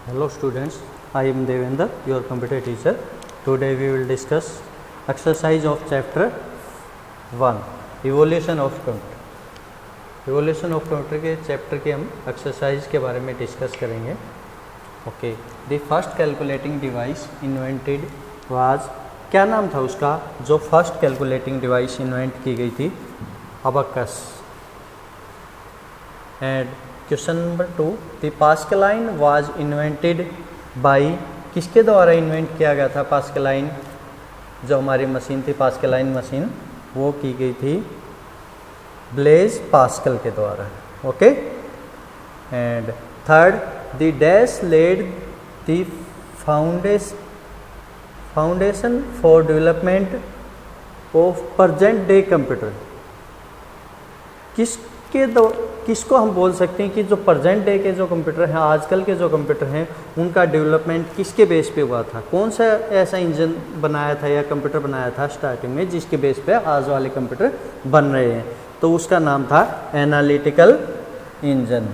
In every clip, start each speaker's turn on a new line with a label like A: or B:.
A: Hello students, I am Devendra, your computer teacher. Today we will discuss exercise of chapter 1, Evolution of Computer. Evolution of Computer के chapter के हम exercise के बारे में discuss करेंगे. Okay, the first calculating device invented was, क्या नाम था उसका जो फर्स्ट कैलकुलेटिंग डिवाइस इन्वेंट की गई थी? Abacus. And question number 2, the Pascaline was invented by, किसके द्वारा इन्वेंट किया गया था? पास्कलाइन जो हमारी मशीन थी, पास्कलाइन मशीन, वो की गई थी ब्लेज पास्कल के द्वारा. Okay. And third, the dash laid the foundation for development of present day computer. किसको हम बोल सकते हैं कि जो प्रेजेंट डे के जो कंप्यूटर हैं, आजकल के जो कंप्यूटर हैं, उनका डेवलपमेंट किसके बेस पे हुआ था? कौन सा ऐसा इंजन बनाया था या कंप्यूटर बनाया था स्टार्टिंग में जिसके बेस पे आज वाले कंप्यूटर बन रहे हैं? तो उसका नाम था analytical engine.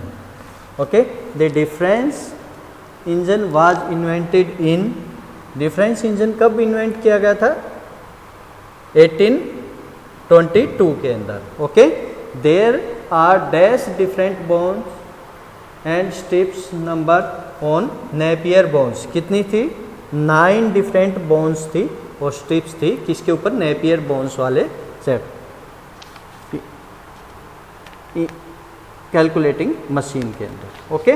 A: Okay. The difference engine was invented in, difference engine कब इन्वेंट किया गया था? 1822 के अंदर. Okay. There are dash different bones and strips number on Napier bones. कितनी थी? 9 डिफरेंट बोन्स थी और स्ट्रिप्स थी. किसके ऊपर? नेपियर बोन्स वाले सेट कैलकुलेटिंग मशीन के अंदर. ओके.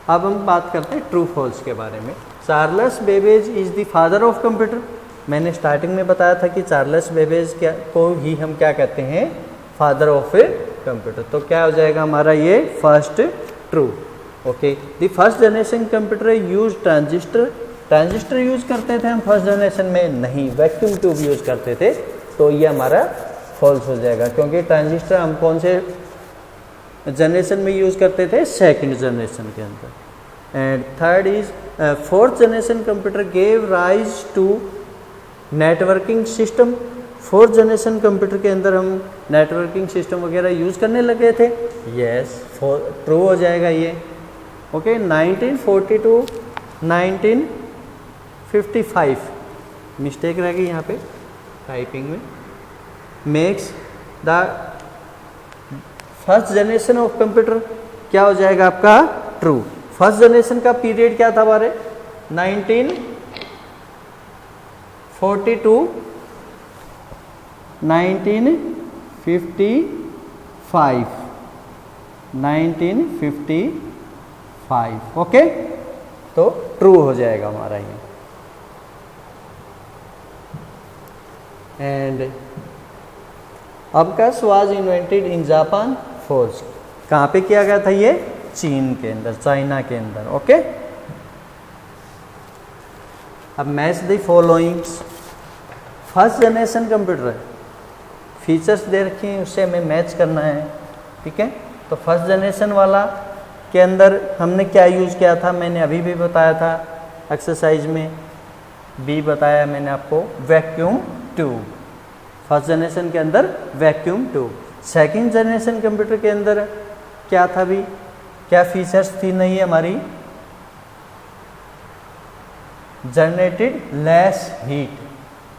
A: अब हम बात करते हैं ट्रू फॉल्स के बारे में. Charles Babbage is the father of computer. मैंने स्टार्टिंग में बताया था कि चार्ल्स बेबेज को ही हम क्या कहते हैं? Father of a computer. तो क्या हो जाएगा हमारा ये? First true. Okay. The first generation computer use transistor use करते थे हम फर्स्ट जनरेशन में? नहीं, वैक्यूम ट्यूब यूज करते थे. तो ये हमारा फॉल्स हो जाएगा, क्योंकि ट्रांजिस्टर हम कौन से जनरेशन में यूज करते थे? सेकंड जनरेशन के अंदर. And third is fourth generation computer gave rise to networking system. Fourth generation computer के अंदर हम नेटवर्किंग सिस्टम वगैरह यूज़ करने लगे थे. यस, ट्रू हो जाएगा ये. ओके. 1942 1955 मिस्टेक रह गई यहाँ पे टाइपिंग में. Makes the first generation of computer, क्या हो जाएगा आपका? ट्रू. फर्स्ट जनरेशन का पीरियड क्या था हमारे? 1942 1955. ओके. तो ट्रू हो जाएगा हमारा ये. And abacus was invented in Japan force. कहाँ पे किया गया था ये? चीन के अंदर, चाइना के अंदर. ओके. अब match the followings. First generation computer features दे रखे हैं, उससे हमें मैच करना है. ठीक है. तो फर्स्ट जनरेशन वाला के अंदर हमने क्या यूज़ किया था? मैंने अभी भी बताया था एक्सरसाइज में, भी बताया मैंने आपको, वैक्यूम ट्यूब. फर्स्ट जनरेशन के अंदर vacuum tube. Second generation computer के अंदर क्या था भी? क्या फीचर्स थी? नहीं हमारी जनरेटेड लेस हीट.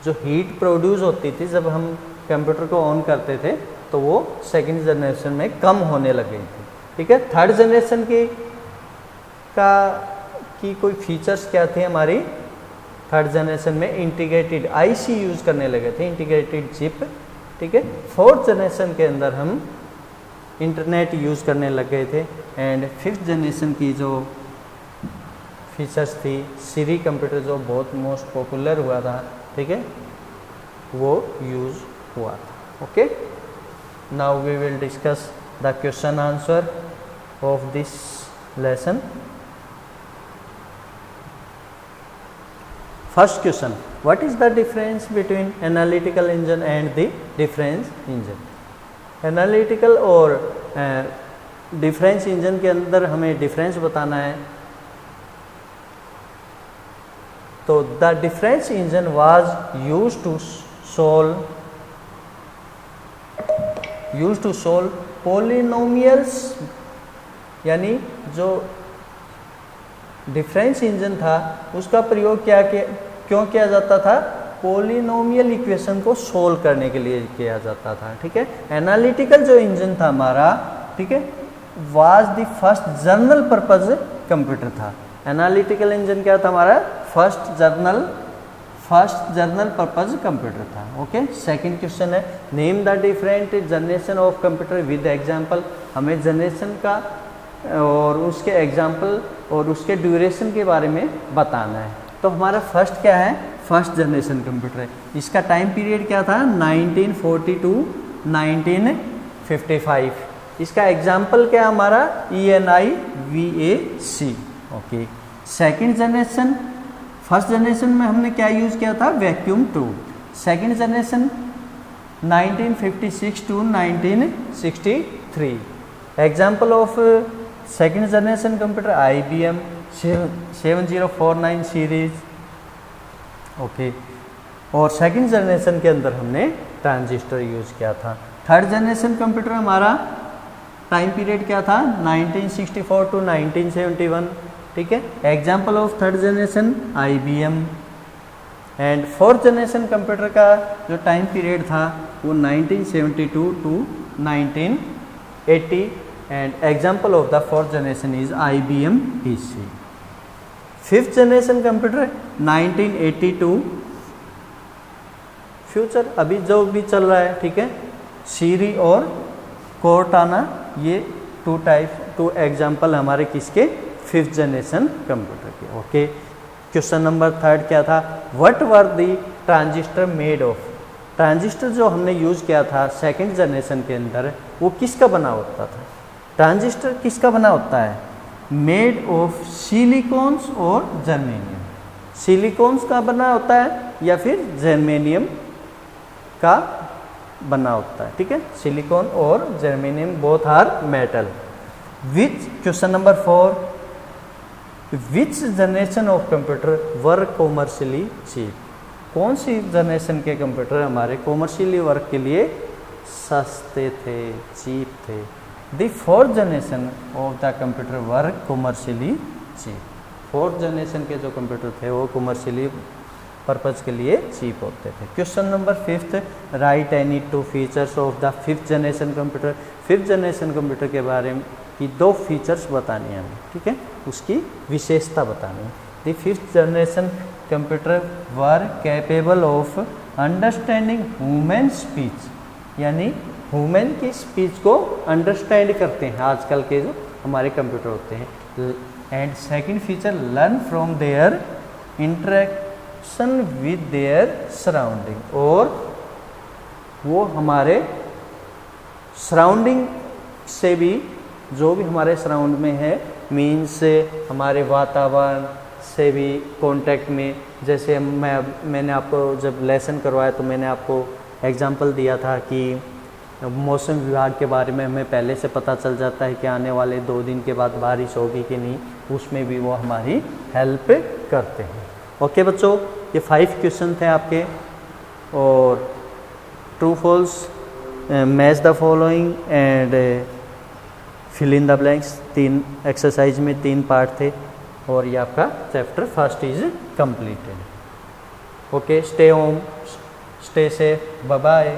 A: जो हीट प्रोड्यूस होती थी जब हम कंप्यूटर को ऑन करते थे, तो वो सेकंड जनरेशन में कम होने लग गई थी. ठीक है. थर्ड जनरेशन की कोई फीचर्स क्या थे हमारी? थर्ड जनरेशन में इंटीग्रेटेड आईसी यूज़ करने लगे थे, इंटीग्रेटेड चिप. ठीक है. फोर्थ जनरेशन के अंदर हम इंटरनेट यूज़ करने लग गए थे. एंड फिफ्थ जनरेशन की जो फीचर्स थी, सीरी कंप्यूटर जो बहुत मोस्ट पॉपुलर हुआ था, ठीक है, वो यूज़ हुआ था. Okay. Now we will discuss the question answer of this lesson. First question, what is the difference between analytical engine and the difference engine? Analytical और डिफरेंस इंजन के अंदर हमें डिफरेंस बताना है. तो the difference engine was used to solve polynomials यानी जो difference engine था उसका प्रयोग क्यों किया जाता था? पॉलिनोमियल इक्वेशन को सोल्व करने के लिए किया जाता था, ठीक है। एनालिटिकल जो इंजन था हमारा, ठीक है, was the first general purpose computer था। एनालिटिकल इंजन क्या था हमारा? फर्स्ट जनरल पर्पज कंप्यूटर था। ओके, सेकंड क्वेश्चन है, name the different generation of computer with example. हमें जनरेशन का और उसके एग्जाम्पल और उसके ड्यूरेशन के बारे में बताना है। तो हमारा फर्स्ट क्या है? फर्स्ट जनरेशन कंप्यूटर है। इसका टाइम पीरियड क्या था? 1940 टू 1955। इसका एग्जाम्पल क्या हमारा? ENI VAC। Okay, second generation, first generation में हमने क्या यूज़ किया था? Vacuum tube. Second generation 1956 to 1963। Example of second generation computer IBM 7049 series. Okay, और सेकंड जनरेशन के अंदर हमने ट्रांजिस्टर यूज़ किया था। थर्ड जनरेशन कंप्यूटर हमारा टाइम पीरियड क्या था? 1964 टू 1971, ठीक है। Example of third generation IBM। And fourth generation computer का जो टाइम पीरियड था वो 1972 to 1980 and example of the fourth generation is IBM PC। Fifth generation computer 1982। Future अभी जो भी चल रहा है, ठीक है, सीरी और कोर्टाना, ये टू एग्जाम्पल हमारे किसके? फिफ्थ जनरेशन कंप्यूटर के। ओके, क्वेश्चन नंबर थर्ड क्या था? What were the transistor made of. Transistor जो हमने यूज़ किया था सेकंड जनरेशन के अंदर वो किसका बना होता था? ट्रांजिस्टर किसका बना होता है? मेड ऑफ सिलिकॉन्स और जर्मेनियम। सिलिकॉन्स का बना होता है या फिर जर्मेनियम का बना होता है, ठीक है। सिलिकॉन और germanium both are metal. Which, question number 4, which generation of computer were commercially cheap. कौन सी जनरेशन के कंप्यूटर हमारे कॉमर्शियली वर्क के लिए सस्ते थे, चीप थे? The fourth generation of the computer were commercially cheap. Fourth generation के जो कंप्यूटर थे वो कॉमर्शियली पर्पज के लिए चीप होते थे। Question number 5, right any 2 features of the fifth generation computer. Fifth generation computer के बारे में की 2 फीचर्स बतानी है हमें, ठीक है, उसकी विशेषता बतानी है। The fifth generation computer were capable of understanding human speech, यानी ह्यूमन की स्पीच को अंडरस्टैंड करते हैं आजकल के जो हमारे कंप्यूटर होते हैं। And second feature, learn from there interaction with their surrounding, और वो हमारे सराउंडिंग से भी, जो भी हमारे सराउंड में है, मीन्स हमारे वातावरण से भी कांटेक्ट में। जैसे मैंने आपको जब लेसन करवाया तो मैंने आपको एग्जांपल दिया था कि मौसम विभाग के बारे में हमें पहले से पता चल जाता है कि आने वाले 2 दिन के बाद बारिश होगी कि नहीं, उसमें भी वो हमारी हेल्प करते हैं। ओके बच्चों, ये 5 क्वेश्चन थे आपके, और true false, match the following and fill in the blanks, 3 exercise में 3 पार्ट थे, और ये आपका chapter first is completed. Okay, stay home, stay safe, bye bye.